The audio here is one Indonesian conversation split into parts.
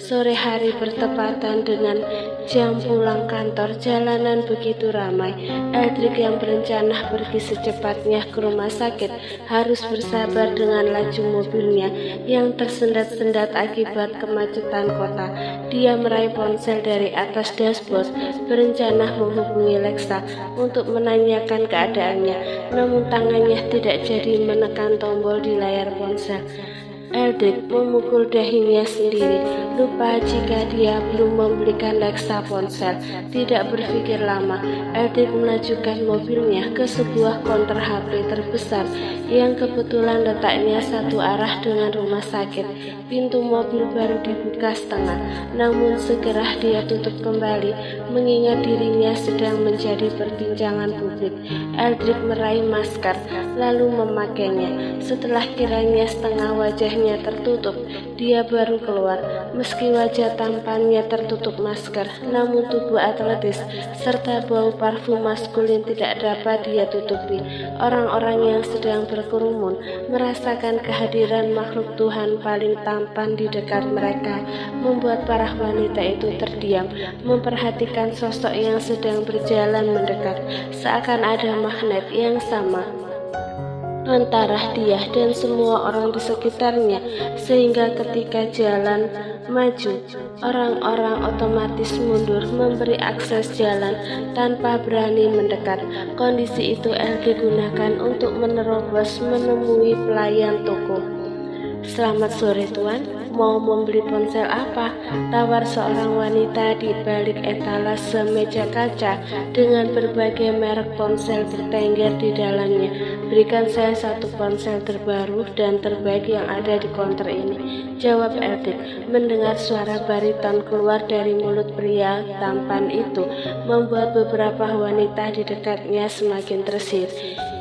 Sore hari bertepatan dengan jam pulang kantor, jalanan begitu ramai. Eldrik yang berencana pergi secepatnya ke rumah sakit harus bersabar dengan laju mobilnya yang tersendat-sendat akibat kemacetan kota. Dia meraih ponsel dari atas dashboard, berencana menghubungi Lexa untuk menanyakan keadaannya, namun tangannya tidak jadi menekan tombol di layar ponsel. Eldrik memukul dahinya sendiri, lupa jika dia belum membelikan Lexa ponsel. Tidak berpikir lama, Eldrik melajukan mobilnya ke sebuah konter HP terbesar yang kebetulan letaknya satu arah dengan rumah sakit. Pintu mobil baru dibuka setengah, namun segera dia tutup kembali, mengingat dirinya sedang menjadi perbincangan publik. Eldrik meraih masker, lalu memakainya. Setelah kiranya setengah wajahnya tertutup, dia baru keluar. Meski wajah tampannya tertutup masker, namun tubuh atletis serta bau parfum maskulin tidak dapat dia tutupi. Orang-orang yang sedang berkerumun merasakan kehadiran makhluk Tuhan paling tampan di dekat mereka, membuat para wanita itu terdiam, memperhatikan sosok yang sedang berjalan mendekat, seakan ada magnet yang sama antara dia dan semua orang di sekitarnya, sehingga ketika jalan maju, orang-orang otomatis mundur, memberi akses jalan tanpa berani mendekat. Kondisi itu Eldrik gunakan untuk menerobos menemui pelayan toko. "Selamat sore Tuan, mau membeli ponsel apa?" tawar seorang wanita di balik etalase meja kaca dengan berbagai merek ponsel bertengger di dalamnya. "Berikan saya satu ponsel terbaru dan terbaik yang ada di konter ini," jawab Eldrik. Mendengar suara bariton keluar dari mulut pria tampan itu membuat beberapa wanita di dekatnya semakin tersiir.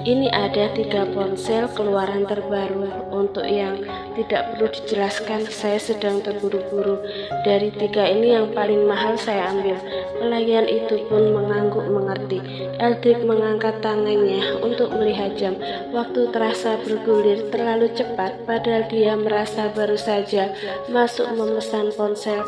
"Ini ada 3 ponsel keluaran terbaru. Untuk yang tidak perlu dijelaskan, saya sedang terburu-buru. Dari 3 ini yang paling mahal saya ambil." Pelayan itu pun mengangguk mengerti. Eldrik mengangkat tangannya untuk melihat jam. Waktu terasa bergulir terlalu cepat, padahal dia merasa baru saja masuk memesan ponsel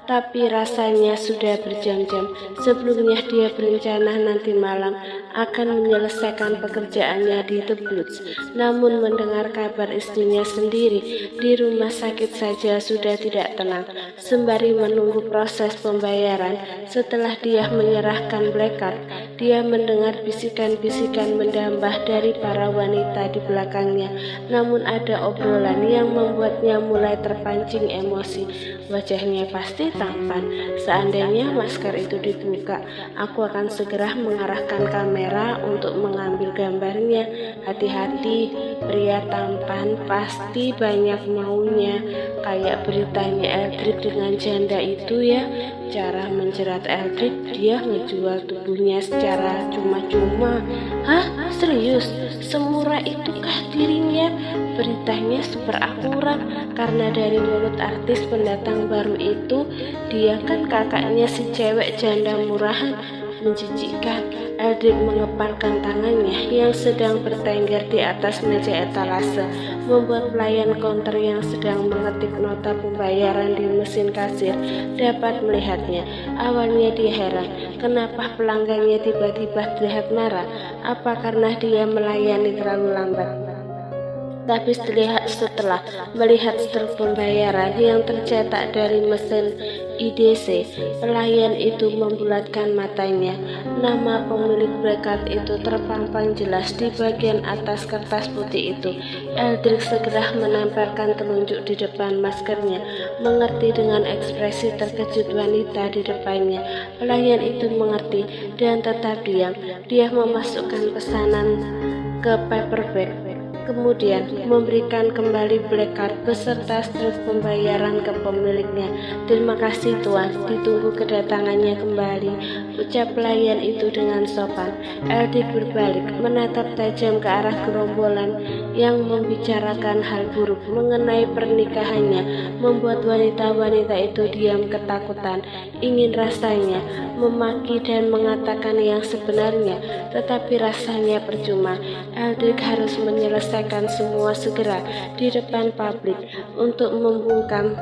tapi rasanya sudah berjam-jam. Sebelumnya dia berencana nanti malam akan menyelesaikan pekerjaannya di The Bloods. Namun mendengar kabar istrinya sendiri di rumah sakit saja sudah tidak tenang. Sembari menunggu proses pembayaran, setelah dia menyerahkan black card, dia mendengar bisikan-bisikan mendambah dari para wanita di belakangnya. Namun ada obrolan yang membuatnya mulai terpancing emosi. Wajahnya pasti tampan. Seandainya masker itu dibuka, aku akan segera mengarahkan kamera untuk mengambil gambarnya. Hati-hati, pria tampan pasti banyak maunya. Kayak beritanya Eldrik dengan janda itu ya. Cara menjerat Eldrik, dia ngejual tubuhnya secara cuma-cuma. "Hah? Serius? Semurah itukah dirinya?" Beritanya super akurat, karena dari mulut artis pendatang baru itu, dia kan kakaknya si cewek janda murahan. Menjijikkan. Eldrik mengepalkan tangannya yang sedang bertengger di atas meja etalase, membuat pelayan konter yang sedang mengetik nota pembayaran di mesin kasir dapat melihatnya. Awalnya dia heran, kenapa pelanggannya tiba-tiba terlihat marah. Apa karena dia melayani terlalu lambat? Tapi setelah melihat struk pembayaran yang tercetak dari mesin IDC, pelayan itu membulatkan matanya. Nama pemilik bracket itu terpampang jelas di bagian atas kertas putih itu. Eldrik segera menempelkan telunjuk di depan maskernya, mengerti dengan ekspresi terkejut wanita di depannya. Pelayan itu mengerti dan tetap diam. Dia memasukkan pesanan ke paperback, kemudian memberikan kembali black card beserta struk pembayaran ke pemiliknya. "Terima kasih Tuan, ditunggu kedatangannya kembali," ucap pelayan itu dengan sopan. Eldrik berbalik, menatap tajam ke arah gerombolan yang membicarakan hal buruk mengenai pernikahannya, membuat wanita-wanita itu diam ketakutan. Ingin rasanya memaki dan mengatakan yang sebenarnya, tetapi rasanya percuma. Eldrik harus menyelesaikan semua segera di depan publik untuk membungkam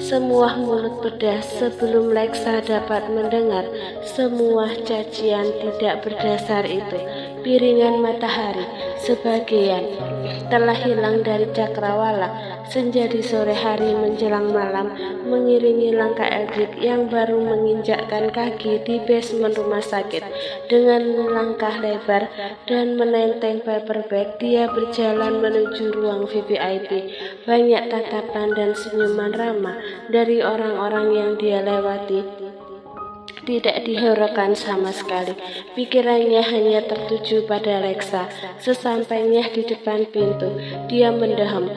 Semua mulut pedas sebelum Lexa dapat mendengar semua cacian tidak berdasar itu. Piringan matahari sebagian telah hilang dari cakrawala. Senja di sore hari menjelang malam mengiringi langkah Eldrick yang baru menginjakkan kaki di basement rumah sakit. Dengan langkah lebar dan menenteng paperback, dia berjalan menuju ruang VVIP. Banyak tatapan dan senyuman ramah dari orang-orang yang dia lewati tidak dihiraukan sama sekali. Pikirannya hanya tertuju pada Lexa. Sesampainya di depan pintu, dia mendeham,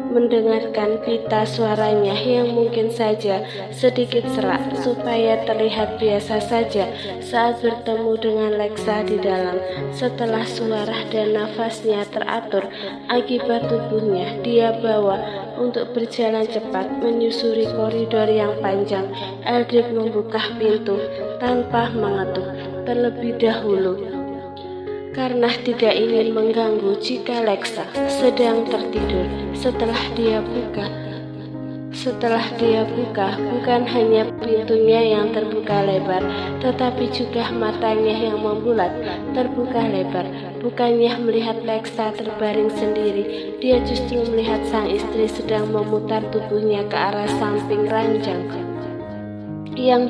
mendengarkan pita suaranya yang mungkin saja sedikit serak supaya terlihat biasa saja saat bertemu dengan Lexa di dalam. Setelah suara dan nafasnya teratur akibat tubuhnya dia bawa untuk berjalan cepat menyusuri koridor yang panjang, Eldrick membuka pintu tanpa mengetuk terlebih dahulu karena tidak ingin mengganggu jika Lexa sedang tertidur. Setelah dia buka, bukan hanya pintunya yang terbuka lebar, tetapi juga matanya yang membulat terbuka lebar. Bukannya melihat Lexa terbaring sendiri, dia justru melihat sang istri sedang memutar tubuhnya ke arah samping ranjang yang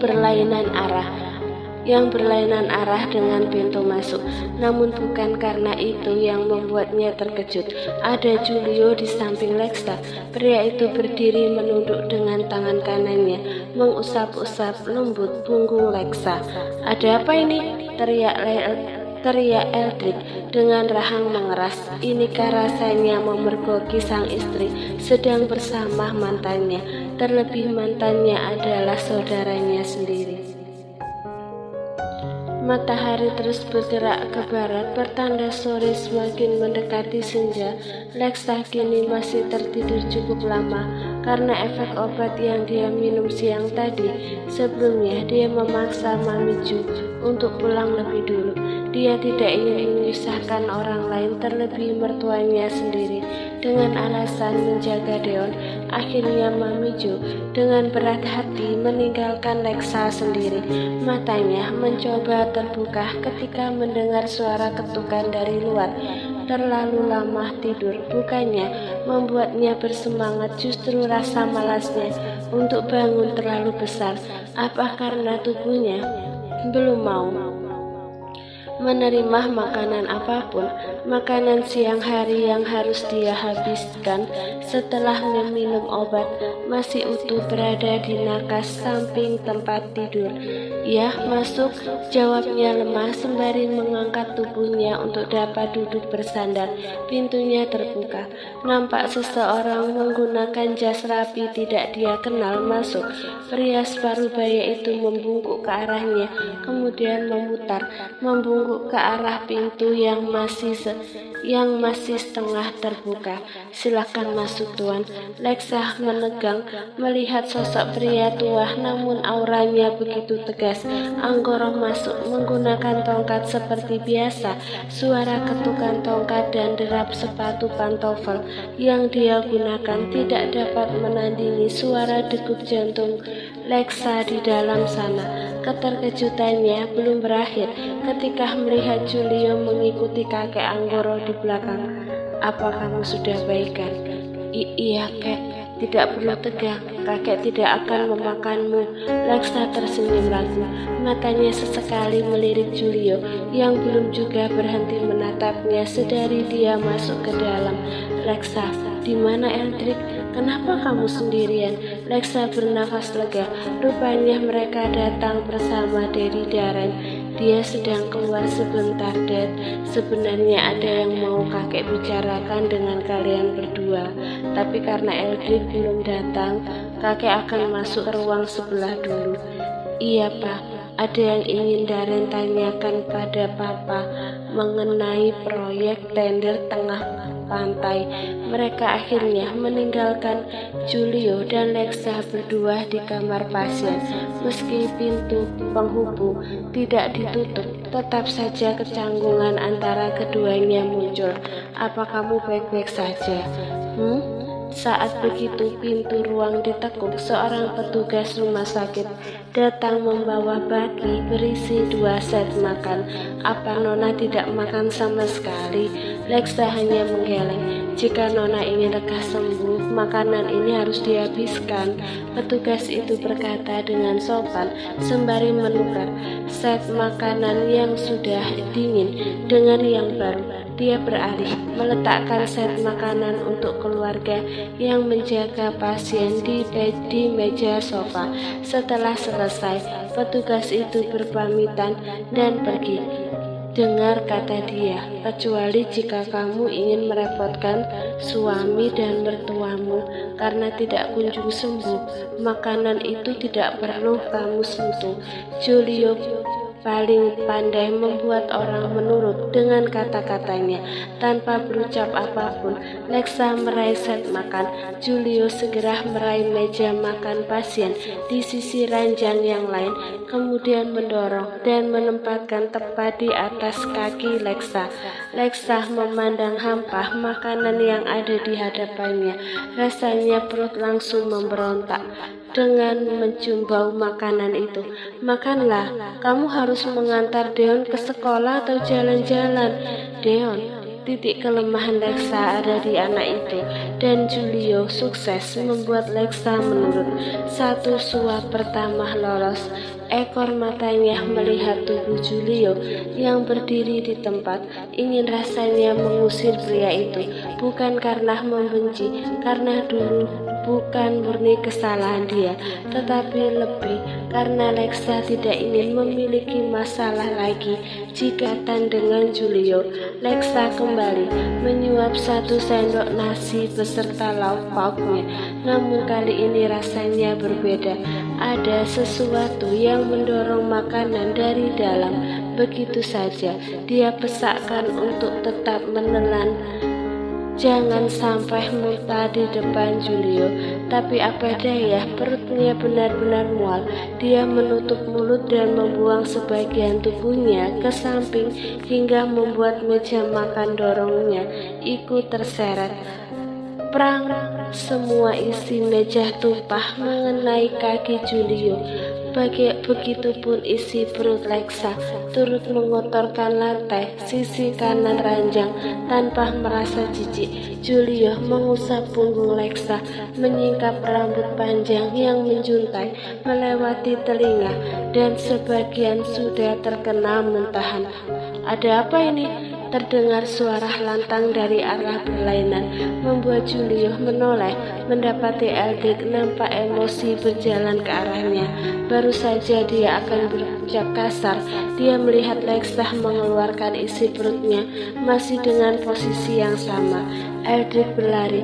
berlainan arah dengan pintu masuk. Namun bukan karena itu yang membuatnya terkejut. Ada Julio di samping Lexa. Pria itu berdiri menunduk dengan tangan kanannya mengusap-usap lembut punggung Lexa. "Ada apa ini?" teriak Eldrick dengan rahang mengeras. Inikah rasanya memergoki sang istri sedang bersama mantannya, terlebih mantannya adalah saudaranya sendiri. Matahari terus bergerak ke barat, pertanda sore semakin mendekati senja. Lexa kini masih tertidur cukup lama karena efek obat yang dia minum siang tadi. Sebelumnya dia memaksa Mami Ju untuk pulang lebih dulu. Dia tidak ingin menyusahkan orang lain, terlebih mertuanya sendiri. Dengan alasan menjaga Deon, akhirnya Mami Jo dengan berat hati meninggalkan Lexa sendiri. Matanya mencoba terbuka ketika mendengar suara ketukan dari luar. Terlalu lama tidur bukannya membuatnya bersemangat, justru rasa malasnya untuk bangun terlalu besar. Apa karena tubuhnya belum mau menerima makanan apapun? Makanan siang hari yang harus dia habiskan setelah meminum obat masih utuh berada di nakas samping tempat tidur. "Ya, masuk," jawabnya lemah sembari mengangkat tubuhnya untuk dapat duduk bersandar. Pintunya terbuka. Nampak seseorang menggunakan jas rapi tidak dia kenal masuk. Pria separuh baya itu membungkuk ke arahnya, kemudian membungkuk ke arah pintu yang masih setengah terbuka. "Silakan masuk, Tuan." Lexa menegang melihat sosok pria tua namun auranya begitu tegas. Anggoro masuk menggunakan tongkat seperti biasa. Suara ketukan tongkat dan derap sepatu pantofel yang dia gunakan tidak dapat menandingi suara degup jantung Lexa di dalam sana. Keterkejutannya belum berakhir ketika melihat Julio mengikuti kakek Anggoro di belakang. "Apa kamu sudah baikan?" Iya, Kek. Tidak perlu tegang, kakek tidak akan memakanmu." Lexa tersenyum ragu. Matanya sesekali melirik Julio yang belum juga berhenti menatapnya sedari dia masuk ke dalam. "Lexa, di mana Eldrick? Kenapa kamu sendirian?" Lexa bernafas lega. Rupanya mereka datang bersama Daddy Darren. "Dia sedang keluar sebentar, Dad. Sebenarnya ada yang mau kakek bicarakan dengan kalian berdua. Tapi karena Eldrick belum datang, kakek akan masuk ke ruang sebelah dulu." "Iya, Pak. Ada yang ingin Darren tanyakan pada Papa mengenai proyek tender tengah pantai." Mereka akhirnya meninggalkan Julio dan Lexa berdua di kamar pasien. Meski pintu penghubung tidak ditutup, tetap saja kecanggungan antara keduanya muncul. "Apa kamu baik-baik saja?" Saat begitu pintu ruang ditekuk, seorang petugas rumah sakit datang membawa baki berisi 2 set makan. Apa Nona tidak makan sama sekali? Lexa hanya menggeleng. Jika Nona ingin lekas sembuh, makanan ini harus dihabiskan. Petugas itu berkata dengan sopan sembari menukar set makanan yang sudah dingin dengan yang baru. Dia beralih meletakkan set makanan untuk keluarga yang menjaga pasien di meja sofa. Setelah selesai, petugas itu berpamitan dan pergi. Dengar, kata dia, kecuali jika kamu ingin merepotkan suami dan mertuamu karena tidak kunjung sembuh, makanan itu tidak perlu kamu sentuh. Julio paling pandai membuat orang menurut dengan kata-katanya. Tanpa berucap apapun, Lexa meraih set makan. Julio segera meraih meja makan pasien di sisi ranjang yang lain, kemudian mendorong dan menempatkan tepat di atas kaki Lexa. Lexa memandang hampa makanan yang ada di hadapannya. Rasanya perut langsung memberontak. Dengan mencium bau makanan itu, makanlah, kamu harus mengantar Deon ke sekolah atau jalan-jalan. Deon, titik kelemahan Lexa ada di anak itu, dan Julio sukses membuat Lexa menurut. Satu suap pertama lolos. Ekor matanya melihat tubuh Julio yang berdiri di tempat. Ingin rasanya mengusir pria itu, bukan karena membenci, karena dulu bukan murni kesalahan dia, tetapi lebih karena Lexa tidak ingin memiliki masalah lagi jikatan dengan Julio. Lexa kembali menyuap 1 sendok nasi beserta lauk pauknya, namun kali ini rasanya berbeda. Ada sesuatu yang mendorong makanan dari dalam. Begitu saja dia pesakkan untuk tetap menelan. Jangan sampai muntah di depan Julio. Tapi apa daya, perutnya benar-benar mual. Dia menutup mulut dan membuang sebagian tubuhnya ke samping hingga membuat meja makan dorongnya ikut terseret. Prang, semua isi meja tumpah mengenai kaki Julio. Begitupun isi perut Lexa turut mengotorkan lantai sisi kanan ranjang tanpa merasa jijik. Julio mengusap punggung Lexa, menyingkap rambut panjang yang menjuntai melewati telinga dan sebagian sudah terkena mentahan. Ada apa ini? Terdengar suara lantang dari arah berlainan, membuat Julio menoleh, mendapati Eldrick nampak emosi berjalan ke arahnya. Baru saja dia akan berucap kasar, dia melihat Lexa mengeluarkan isi perutnya, masih dengan posisi yang sama. Eldrick berlari,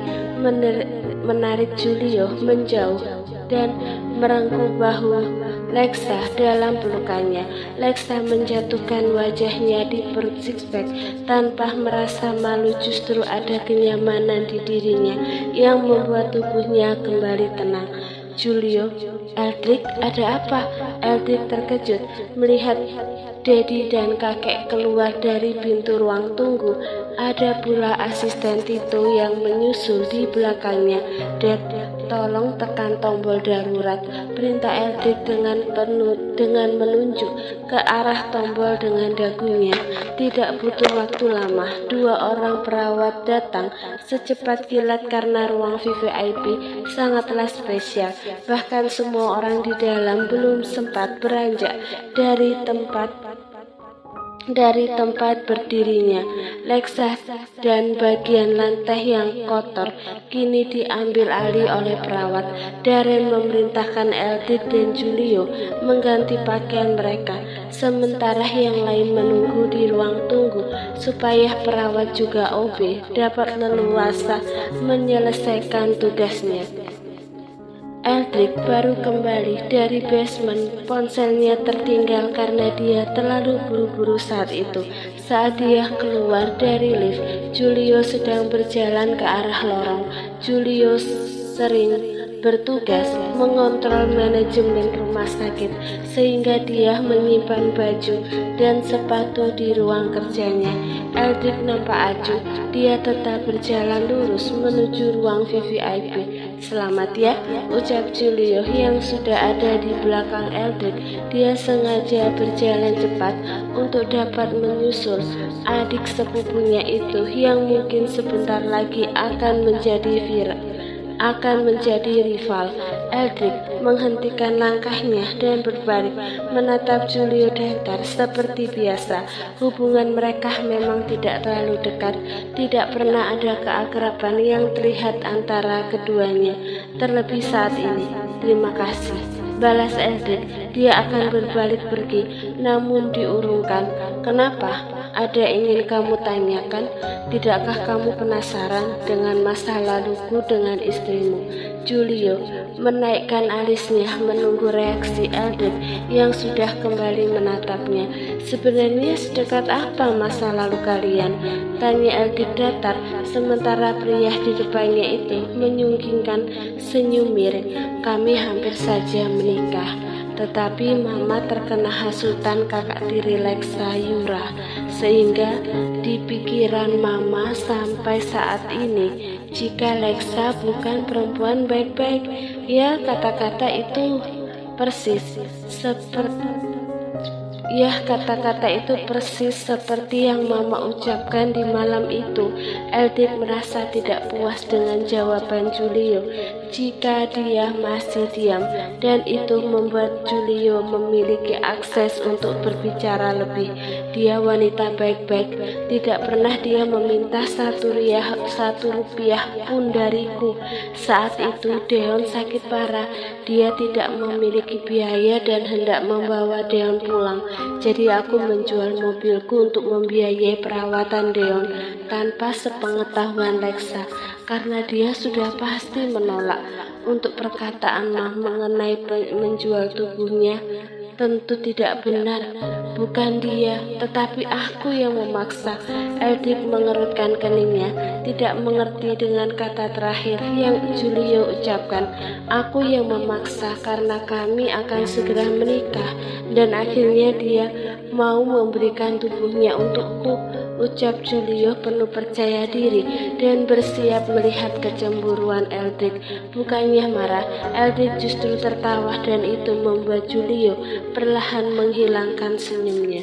menarik Julio menjauh dan merengkuh bahu Lexa dalam pelukannya. Lexa menjatuhkan wajahnya di perut sixpack tanpa merasa malu, justru ada kenyamanan di dirinya yang membuat tubuhnya kembali tenang. Julio, Eldrick, ada apa? Eldrick terkejut melihat Dedi dan kakek keluar dari pintu ruang tunggu. Ada pula asisten Tito yang menyusul di belakangnya. Dad, tolong tekan tombol darurat, perintah Eldrick dengan menunjuk ke arah tombol dengan dagunya. Tidak butuh waktu lama, 2 orang perawat datang secepat kilat karena ruang VVIP sangatlah spesial. Bahkan semua orang di dalam belum sempat beranjak dari tempat berdirinya. Lexa dan bagian lantai yang kotor kini diambil alih oleh perawat. Darren memerintahkan Eldrick dan Julio mengganti pakaian mereka, sementara yang lain menunggu di ruang tunggu supaya perawat juga OB dapat leluasa menyelesaikan tugasnya. Eldrick baru kembali dari basement. Ponselnya tertinggal karena dia terlalu buru-buru saat itu. Saat dia keluar dari lift, Julio sedang berjalan ke arah lorong. Julio sering bertugas mengontrol manajemen rumah sakit, sehingga dia menyimpan baju dan sepatu di ruang kerjanya. Eldrick nampak acuh. Dia tetap berjalan lurus menuju ruang VVIP. "Selamat ya," ucap Julio yang sudah ada di belakang Eldrick. Dia sengaja berjalan cepat untuk dapat menyusul adik sepupunya itu yang mungkin sebentar lagi akan menjadi rival. Eldrick menghentikan langkahnya dan berbalik menatap Julio datar seperti biasa. Hubungan mereka memang tidak terlalu dekat, tidak pernah ada keakraban yang terlihat antara keduanya, terlebih saat ini. "Terima kasih," balas Eldrick. Dia akan berbalik pergi, namun diurungkan. "Kenapa? Ada ingin kamu tanyakan? Tidakkah kamu penasaran dengan masa laluku dengan istrimu?" Julio menaikkan alisnya menunggu reaksi Eldrick yang sudah kembali menatapnya. "Sebenarnya sedekat apa masa lalu kalian?" tanya Eldrick datar, sementara pria di depannya itu menyunggingkan senyum miring. "Kami hampir saja menikah, tetapi Mama terkena hasutan kakak tiri Lexa, Yura, sehingga di pikiran Mama sampai saat ini, jika Lexa bukan perempuan baik-baik." Ya, kata-kata itu persis seperti yang Mama ucapkan di malam itu. Eldrick merasa tidak puas dengan jawaban Julio. Jika dia masih diam, dan itu membuat Julio memiliki akses untuk berbicara lebih. "Dia wanita baik-baik. Tidak pernah dia meminta satu rupiah pun dariku. Saat itu Deon sakit parah. Dia tidak memiliki biaya dan hendak membawa Deon pulang. Jadi aku menjual mobilku untuk membiayai perawatan Deon tanpa sepengetahuan Lexa, karena dia sudah pasti menolak. Untuk perkataan Mah mengenai menjual tubuhnya, tentu tidak benar. Bukan dia, tetapi aku yang memaksa." Eldrick mengerutkan keningnya, tidak mengerti dengan kata terakhir yang Julio ucapkan. "Aku yang memaksa karena kami akan segera menikah, dan akhirnya dia mau memberikan tubuhnya untukku," ucap Julio penuh percaya diri dan bersiap melihat kecemburuan Eldrick. Bukannya marah, Eldrick justru tertawa, dan itu membuat Julio perlahan menghilangkan senyumnya.